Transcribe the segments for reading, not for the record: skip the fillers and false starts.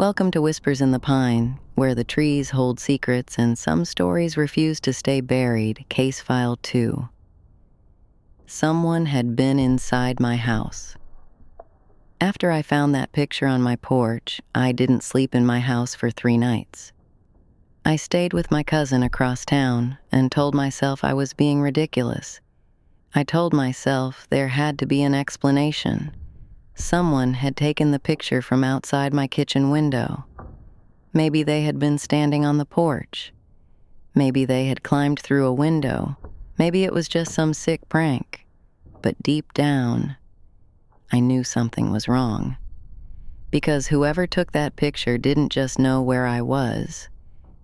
Welcome to Whispers in the Pine, where the trees hold secrets and some stories refuse to stay buried. Case File 2. Someone had been inside my house. After I found that picture on my porch, I didn't sleep in my house for 3 nights. I stayed with my cousin across town and told myself I was being ridiculous. I told myself there had to be an explanation. Someone had taken the picture from outside my kitchen window. Maybe they had been standing on the porch. Maybe they had climbed through a window. Maybe it was just some sick prank. But deep down, I knew something was wrong. Because whoever took that picture didn't just know where I was.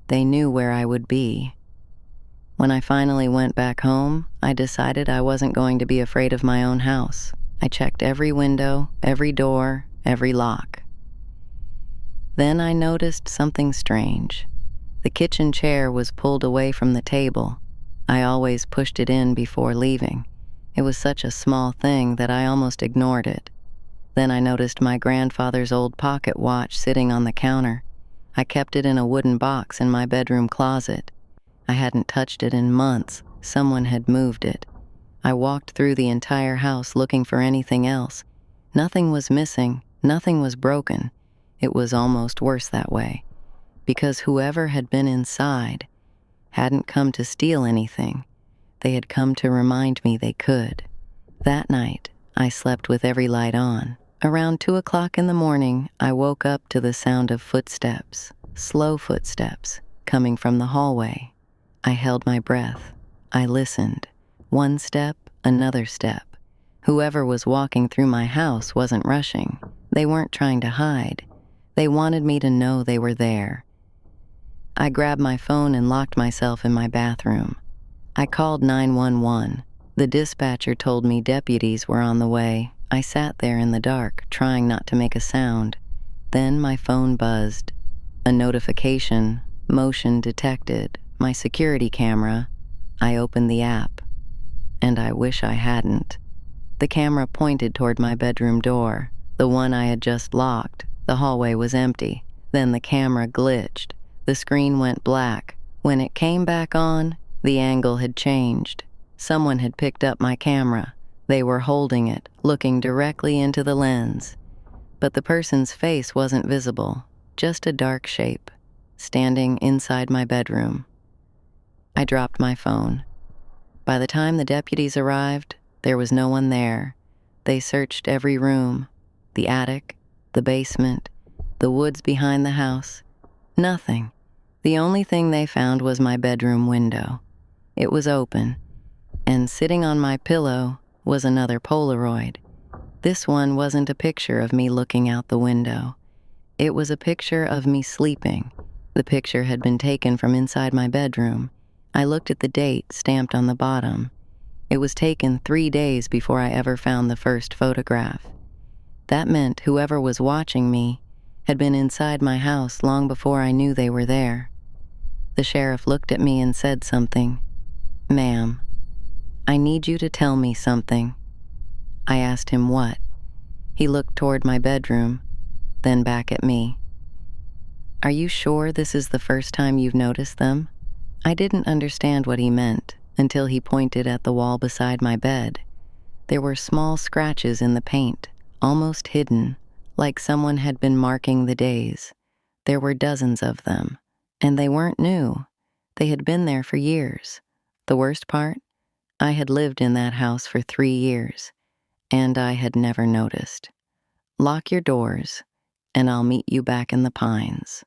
They knew where I would be. When I finally went back home, I decided I wasn't going to be afraid of my own house. I checked every window, every door, every lock. Then I noticed something strange. The kitchen chair was pulled away from the table. I always pushed it in before leaving. It was such a small thing that I almost ignored it. Then I noticed my grandfather's old pocket watch sitting on the counter. I kept it in a wooden box in my bedroom closet. I hadn't touched it in months. Someone had moved it. I walked through the entire house looking for anything else. Nothing was missing, nothing was broken. It was almost worse that way, because whoever had been inside hadn't come to steal anything. They had come to remind me they could. That night, I slept with every light on. Around 2 o'clock in the morning, I woke up to the sound of footsteps, slow footsteps, coming from the hallway. I held my breath. I listened. One step, another step. Whoever was walking through my house wasn't rushing. They weren't trying to hide. They wanted me to know they were there. I grabbed my phone and locked myself in my bathroom. I called 911. The dispatcher told me deputies were on the way. I sat there in the dark, trying not to make a sound. Then my phone buzzed. A notification, motion detected, my security camera. I opened the app. And I wish I hadn't. The camera pointed toward my bedroom door, the one I had just locked. The hallway was empty. Then the camera glitched. The screen went black. When it came back on, the angle had changed. Someone had picked up my camera. They were holding it, looking directly into the lens. But the person's face wasn't visible, just a dark shape, standing inside my bedroom. I dropped my phone. By the time the deputies arrived, there was no one there. They searched every room, the attic, the basement, the woods behind the house. Nothing. The only thing they found was my bedroom window. It was open, and sitting on my pillow was another Polaroid. This one wasn't a picture of me looking out the window. It was a picture of me sleeping. The picture had been taken from inside my bedroom. I looked at the date stamped on the bottom. It was taken 3 days before I ever found the first photograph. That meant whoever was watching me had been inside my house long before I knew they were there. The sheriff looked at me and said something. "Ma'am, I need you to tell me something." I asked him what. He looked toward my bedroom, then back at me. "Are you sure this is the first time you've noticed them?" I didn't understand what he meant until he pointed at the wall beside my bed. There were small scratches in the paint, almost hidden, like someone had been marking the days. There were dozens of them, and they weren't new. They had been there for years. The worst part? I had lived in that house for 3 years, and I had never noticed. Lock your doors, and I'll meet you back in the pines.